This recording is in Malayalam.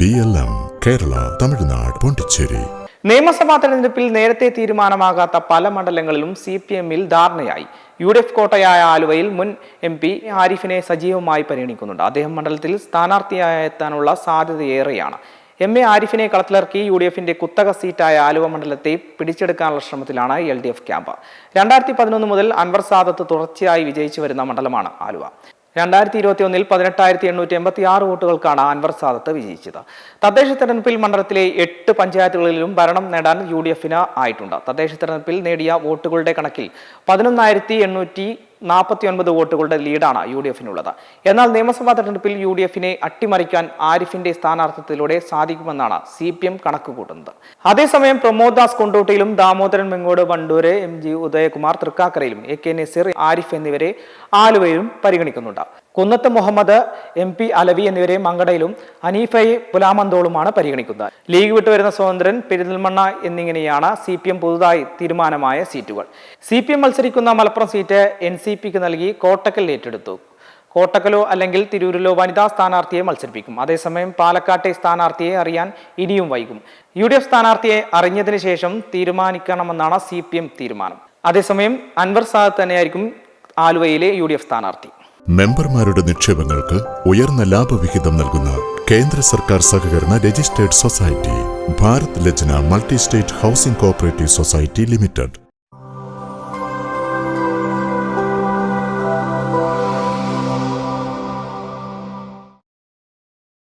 BLM, Kerala, Tamil Nadu, Pondicherry. നിയമസഭാ തെരഞ്ഞെടുപ്പിൽ നേരത്തെ തീരുമാനമാകാത്ത പല മണ്ഡലങ്ങളിലും CPM-ൽ ധാരണയായി. UDF കോട്ടയായ ആലുവയിൽ മുൻ MP ആരിഫിനെ സജീവമായി പരിഗണിക്കുന്നുണ്ട്. അദ്ദേഹം മണ്ഡലത്തിൽ സ്ഥാനാർത്ഥിയായി എത്താനുള്ള സാധ്യതയേറെയാണ്. MA ആരിഫിനെ കളത്തിലിറക്കി UDF-ന്റെ കുത്തക സീറ്റായ ആലുവ മണ്ഡലത്തെ പിടിച്ചെടുക്കാനുള്ള ശ്രമത്തിലാണ് LDF ക്യാമ്പ്. 2011 മുതൽ അൻവർ സാദത്ത് തുടർച്ചയായി വിജയിച്ചു വരുന്ന മണ്ഡലമാണ് ആലുവ. 2021-ൽ 18,886 വോട്ടുകൾക്കാണ് അൻവർ സാദത്ത് വിജയിച്ചത്. തദ്ദേശ തെരഞ്ഞെടുപ്പിൽ മണ്ഡലത്തിലെ 8 പഞ്ചായത്തുകളിലും ഭരണം നേടാൻ UDF-ന് ആയിട്ടുണ്ട്. തദ്ദേശ തെരഞ്ഞെടുപ്പിൽ നേടിയ വോട്ടുകളുടെ കണക്കിൽ 11,849 വോട്ടുകളുടെ ലീഡാണ് UDF-നുള്ളത്. എന്നാൽ നിയമസഭാ തെരഞ്ഞെടുപ്പിൽ UDF-നെ അട്ടിമറിക്കാൻ ആരിഫിന്റെ സ്ഥാനാർത്ഥിത്വത്തിലൂടെ സാധിക്കുമെന്നാണ് CPM കണക്കുകൂട്ടുന്നത്. അതേസമയം പ്രമോദ് ദാസ് കൊണ്ടോട്ടിയിലും ദാമോദരൻ വെങ്ങോട് വണ്ടൂര്, MG ഉദയകുമാർ തൃക്കാക്കരയിലും AK നസീർ, ആരിഫ് എന്നിവരെ ആലുവയിലും പരിഗണിക്കുന്നുണ്ട്. കുന്നത്ത് മുഹമ്മദ്, MP അലവി എന്നിവരെ മങ്കടയിലും ഹനീഫയെ പുലാമന്തോളുമാണ് പരിഗണിക്കുന്നത്. ലീഗ് വിട്ടുവരുന്ന സ്വതന്ത്രൻ, പെരിന്തൽമണ്ണ എന്നിങ്ങനെയാണ് CPM പുതുതായി തീരുമാനമായ സീറ്റുകൾ. CPM മത്സരിക്കുന്ന മലപ്പുറം സീറ്റ് NCPക്ക് നൽകി കോട്ടക്കൽ ഏറ്റെടുത്തു. കോട്ടക്കലോ അല്ലെങ്കിൽ തിരൂരിലോ വനിതാ സ്ഥാനാർത്ഥിയെ മത്സരിപ്പിക്കും. അതേസമയം പാലക്കാട്ടെ സ്ഥാനാർത്ഥിയെ അറിയാൻ ഇനിയും വൈകും. UDF സ്ഥാനാർത്ഥിയെ അറിഞ്ഞതിന് ശേഷം തീരുമാനിക്കണമെന്നാണ് CPM തീരുമാനം. അതേസമയം അൻവർ സാദത്ത് തന്നെയായിരിക്കും ആലുവയിലെ UDF സ്ഥാനാർത്ഥി. മെമ്പർമാരുടെ നിക്ഷേപങ്ങൾക്ക് ഉയർന്ന ലാഭവിഹിതം നൽകുന്ന കേന്ദ്ര സർക്കാർ സഹകരണ registered society Bharat Lajna multi state housing cooperative society limited.